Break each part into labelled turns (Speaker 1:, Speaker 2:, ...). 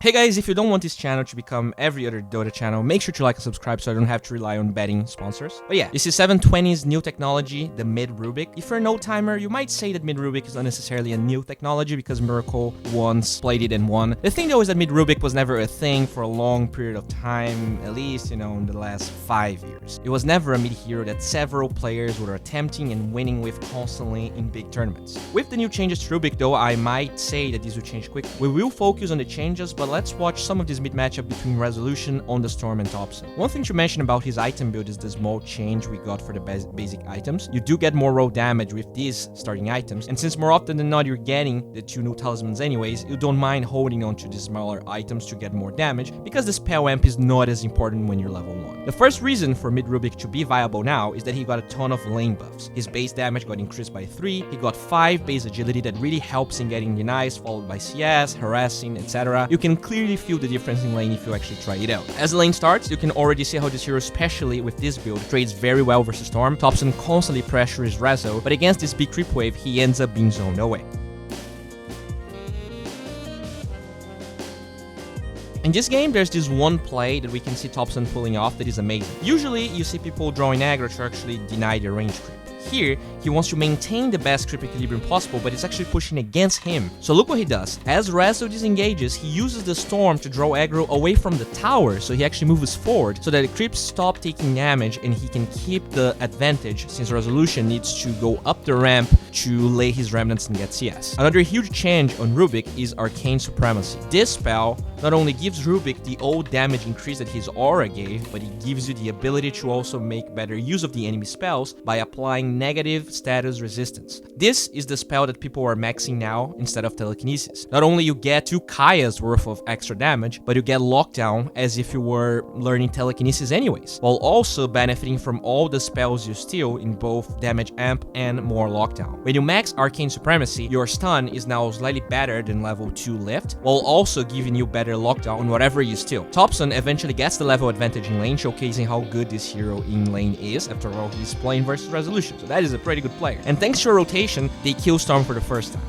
Speaker 1: Hey guys, if you don't want this channel to become every other Dota channel, make sure to like and subscribe so I don't have to rely on betting sponsors. But yeah, this is 7.20's new technology, the mid Rubick. If you're an old timer, you might say that mid Rubick is not necessarily a new technology because Miracle once played it and won. The thing though is that mid Rubick was never a thing for a long period of time, at least, in the last 5 years. It was never a mid hero that several players were attempting and winning with constantly in big tournaments. With the new changes to Rubick though, I might say that this will change quickly. We will focus on the changes, but let's watch some of this mid matchup between Resolution, On the Storm, and Topson. One thing to mention about his item build is the small change we got for the basic items. You do get more roll damage with these starting items, and since more often than not you're getting the 2 new talismans anyways, you don't mind holding on to the smaller items to get more damage, because the spell amp is not as important when you're level 1. The first reason for mid Rubick to be viable now is that he got a ton of lane buffs. His base damage got increased by 3, he got 5 base agility that really helps in getting denies, followed by CS, harassing, etc. You can clearly feel the difference in lane if you actually try it out. As the lane starts, you can already see how this hero, especially with this build, trades very well versus Storm. Topson constantly pressures Rezo, but against this big creep wave, he ends up being zoned away. In this game, there's this one play that we can see Topson pulling off that is amazing. Usually, you see people drawing aggro to actually deny the range creep. Here, he wants to maintain the best creep equilibrium possible, but it's actually pushing against him. So look what he does. As Rezo disengages, he uses the storm to draw aggro away from the tower, so he actually moves forward, so that the creeps stop taking damage and he can keep the advantage, since Resolution needs to go up the ramp to lay his remnants and get CS. Another huge change on Rubick is Arcane Supremacy. This spell not only gives Rubick the old damage increase that his aura gave, but it gives you the ability to also make better use of the enemy spells by applying negative status resistance. This is the spell that people are maxing now instead of telekinesis. Not only you get 2 Kaya's worth of extra damage, but you get lockdown as if you were learning telekinesis anyways, while also benefiting from all the spells you steal in both damage amp and more lockdown. When you max Arcane Supremacy, your stun is now slightly better than level 2 lift, while also giving you better lockdown on whatever you steal. Topson eventually gets the level advantage in lane, showcasing how good this hero in lane is. After all, he's playing versus Resolution, so that is a pretty good player. And thanks to a rotation, they kill Storm for the first time.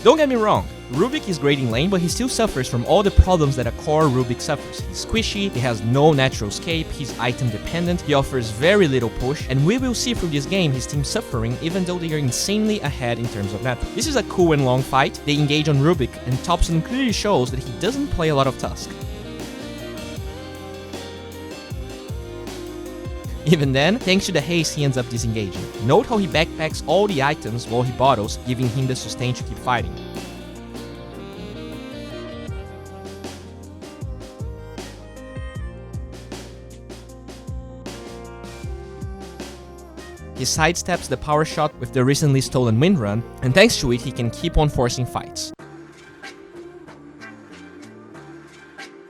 Speaker 1: Don't get me wrong, Rubick is great in lane, but he still suffers from all the problems that a core Rubick suffers. He's squishy, he has no natural escape, he's item dependent, he offers very little push, and we will see through this game his team suffering even though they are insanely ahead in terms of net. This is a cool and long fight. They engage on Rubick, and Topson clearly shows that he doesn't play a lot of Tusk. Even then, thanks to the haste, he ends up disengaging. Note how he backpacks all the items while he bottles, giving him the sustain to keep fighting. He sidesteps the power shot with the recently stolen wind run, and thanks to it, he can keep on forcing fights.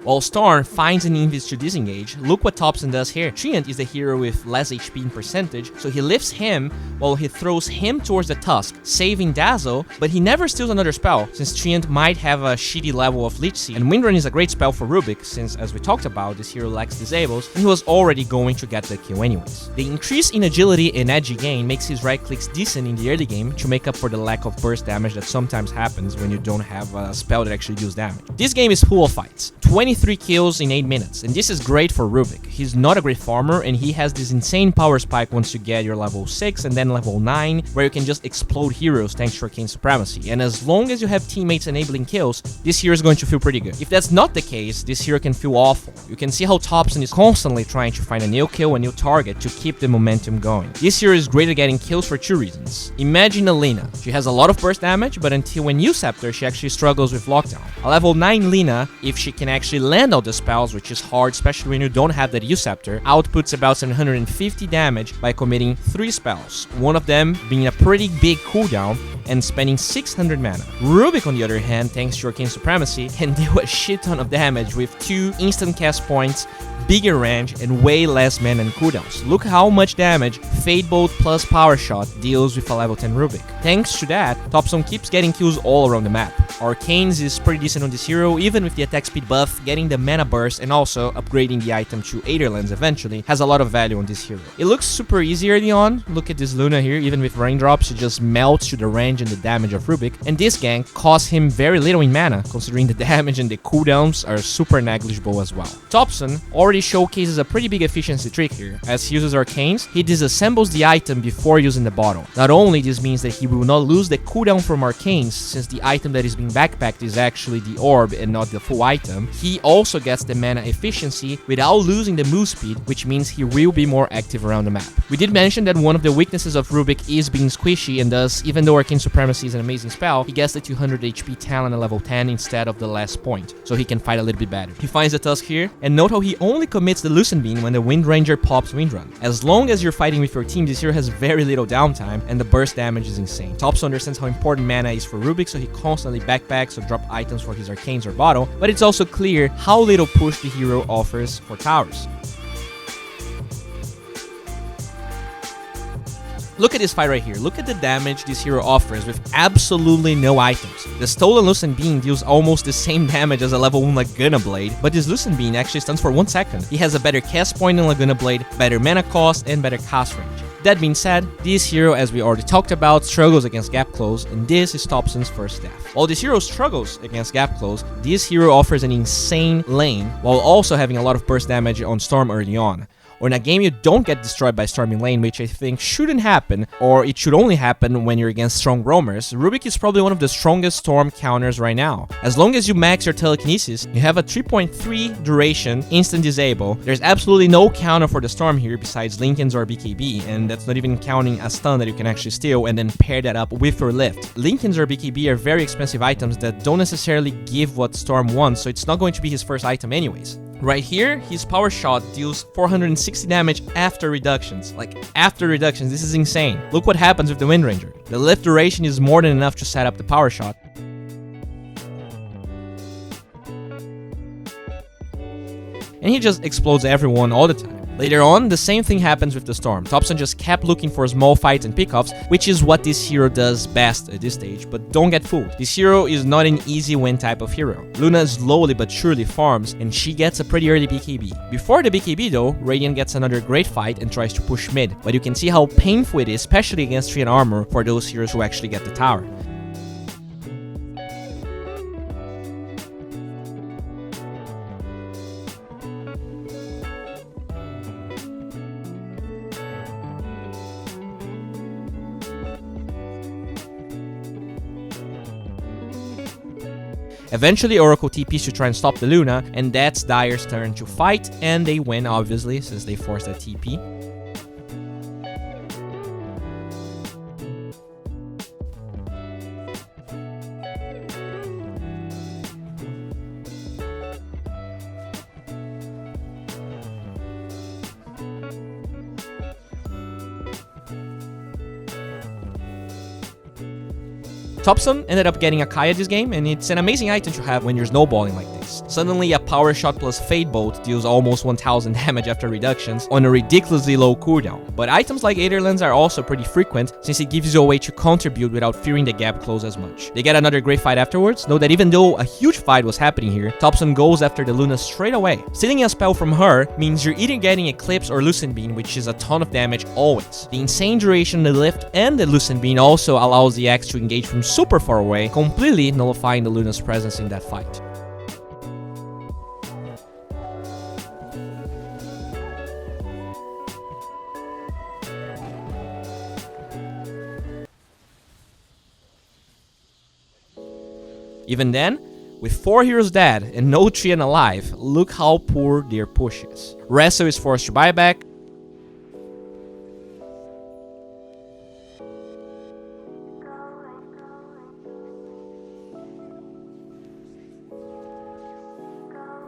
Speaker 1: While Storm finds an invis to disengage, look what Topson does here. Treant is the hero with less HP in percentage, so he lifts him while he throws him towards the Tusk, saving Dazzle, but he never steals another spell, since Treant might have a shitty level of Leech Seed, and Windrun is a great spell for Rubick, since, as we talked about, this hero lacks disables, and he was already going to get the kill anyways. The increase in agility and edgy gain makes his right clicks decent in the early game to make up for the lack of burst damage that sometimes happens when you don't have a spell that actually deals damage. This game is full of fights. 23 kills in 8 minutes, and this is great for Rubick. He's not a great farmer, and he has this insane power spike once you get your level 6 and then level 9, where you can just explode heroes thanks to Arcane Supremacy, and as long as you have teammates enabling kills, this hero is going to feel pretty good. If that's not the case, this hero can feel awful. You can see how Topson is constantly trying to find a new kill, a new target to keep the momentum going. This hero is great at getting kills for 2 reasons. Imagine Alina. She has a lot of burst damage, but until when you scepter, she actually struggles with lockdown. A level 9 Lina, if she can actually land all the spells, which is hard, especially when you don't have that U-Scepter, outputs about 750 damage by committing 3 spells, one of them being a pretty big cooldown and spending 600 mana. Rubick, on the other hand, thanks to Arcane Supremacy, can deal a shit ton of damage with 2 instant cast points, bigger range and way less mana and cooldowns. Look how much damage Fade Bolt plus Power Shot deals with a level 10 Rubick. Thanks to that, Topson keeps getting kills all around the map. Arcane's is pretty decent on this hero, even with the attack speed buff, getting the mana burst and also upgrading the item to Aetherlands eventually has a lot of value on this hero. It looks super easy early on. Look at this Luna here, even with raindrops, she just melts to the range and the damage of Rubick, and this gank costs him very little in mana, considering the damage and the cooldowns are super negligible as well. Topson already showcases a pretty big efficiency trick here. As he uses Arcanes, he disassembles the item before using the bottle. Not only this means that he will not lose the cooldown from Arcanes, since the item that is being backpacked is actually the orb and not the full item, he also gets the mana efficiency without losing the move speed, which means he will be more active around the map. We did mention that one of the weaknesses of Rubick is being squishy, and thus, even though Arcane Supremacy is an amazing spell, he gets the 200 HP talent at level 10 instead of the last point, so he can fight a little bit better. He finds the Tusk here, and note how he only commits the Lucent Beam when the Wind Ranger pops Windrun. As long as you're fighting with your team, this hero has very little downtime, and the burst damage is insane. Topson understands how important mana is for Rubick, so he constantly backpacks or drop items for his Arcanes or bottle, but it's also clear how little push the hero offers for towers. Look at this fight right here. Look at the damage this hero offers with absolutely no items. The Stolen Lucent Beam deals almost the same damage as a level 1 Laguna Blade, but this Lucent Beam actually stands for 1 second. He has a better cast point than Laguna Blade, better mana cost, and better cast range. That being said, this hero, as we already talked about, struggles against gap close, and this is Topson's first death. While this hero struggles against gap close, this hero offers an insane lane, while also having a lot of burst damage on Storm early on. Or in a game you don't get destroyed by storming lane, which I think shouldn't happen, or it should only happen when you're against strong roamers, Rubick is probably one of the strongest storm counters right now. As long as you max your telekinesis, you have a 3.3 duration instant disable. There's absolutely no counter for the storm here besides Linken's or BKB, and that's not even counting a stun that you can actually steal and then pair that up with your lift. Linken's or BKB are very expensive items that don't necessarily give what Storm wants, so it's not going to be his first item anyways. Right here, his power shot deals 460 damage after reductions. Like, after reductions, this is insane. Look what happens with the Wind Ranger. The lift duration is more than enough to set up the power shot. And he just explodes everyone all the time. Later on, the same thing happens with the Storm. Topson just kept looking for small fights and pickoffs, which is what this hero does best at this stage, but don't get fooled. This hero is not an easy win type of hero. Luna slowly but surely farms, and she gets a pretty early BKB. Before the BKB though, Radiant gets another great fight and tries to push mid, but you can see how painful it is, especially against Treant armor, for those heroes who actually get the tower. Eventually, Oracle TPs to try and stop the Luna, and that's Dire's turn to fight, and they win obviously, since they forced that TP. Topson ended up getting a Kaya this game, and it's an amazing item to have when you're snowballing like this. Suddenly, a power shot plus Fade Bolt deals almost 1000 damage after reductions on a ridiculously low cooldown. But items like Aetherlands are also pretty frequent, since it gives you a way to contribute without fearing the gap close as much. They get another great fight afterwards. Note that even though a huge fight was happening here, Topson goes after the Luna straight away. Stealing a spell from her means you're either getting Eclipse or Lucent Beam, which is a ton of damage always. The insane duration of the lift and the Lucent Beam also allows the Axe to engage from super far away, completely nullifying the Luna's presence in that fight. Even then, with 4 heroes dead and no Treant alive, look how poor their push is. Reso is forced to buy back.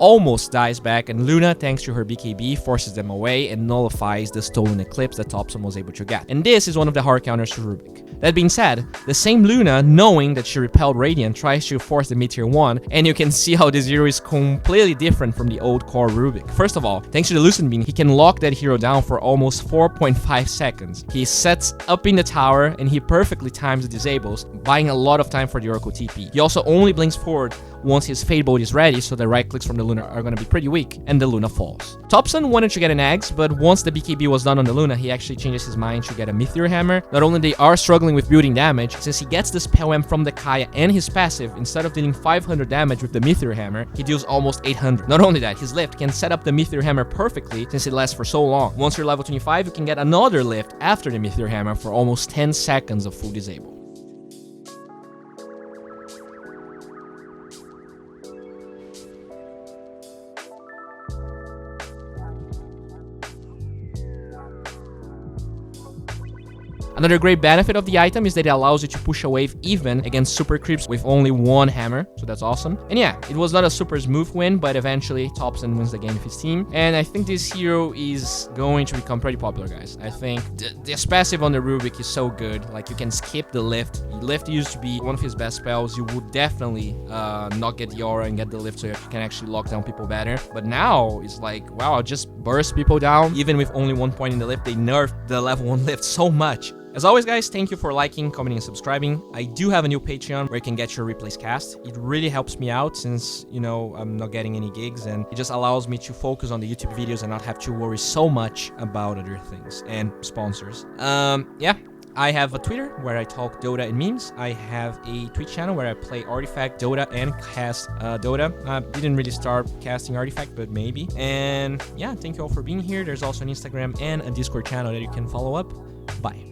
Speaker 1: almost dies back, and Luna, thanks to her BKB, forces them away and nullifies the stolen Eclipse that Topson was able to get. And this is one of the hard counters to Rubick. That being said, the same Luna, knowing that she repelled Radiant, tries to force the Meteor 1, and you can see how this hero is completely different from the old core Rubick. First of all, thanks to the Lucent Beam, he can lock that hero down for almost 4.5 seconds. He sets up in the tower, and he perfectly times the disables, buying a lot of time for the Oracle TP. He also only blinks forward once his Fade Bolt is ready, so the right clicks from the Luna are going to be pretty weak, and the Luna falls. Topson wanted to get an Eggs, but once the BKB was done on the Luna, he actually changes his mind to get a Meteor Hammer. Not only they are struggling with building damage, since he gets the Spell M from the Kaya and his passive, instead of dealing 500 damage with the Meteor Hammer, he deals almost 800. Not only that, his lift can set up the Meteor Hammer perfectly since it lasts for so long. Once you're level 25, you can get another lift after the Meteor Hammer for almost 10 seconds of full disable. Another great benefit of the item is that it allows you to push a wave even against super creeps with only one hammer, so that's awesome. And yeah, it was not a super smooth win, but eventually Topson wins the game with his team. And I think this hero is going to become pretty popular, guys. I think this passive on the Rubick is so good. Like, you can skip the lift. Lift used to be one of his best spells. You would definitely not get the aura and get the lift so you can actually lock down people better. But now it's like, wow, I'll just burst people down. Even with only 1 point in the lift, they nerfed the level 1 lift so much. As always, guys, thank you for liking, commenting, and subscribing. I do have a new Patreon where you can get your replays cast. It really helps me out since, you know, I'm not getting any gigs, and it just allows me to focus on the YouTube videos and not have to worry so much about other things and sponsors. Yeah. I have a Twitter where I talk Dota and memes. I have a Twitch channel where I play Artifact, Dota, and cast Dota. Didn't really start casting Artifact, but maybe. And yeah, thank you all for being here. There's also an Instagram and a Discord channel that you can follow up. Bye.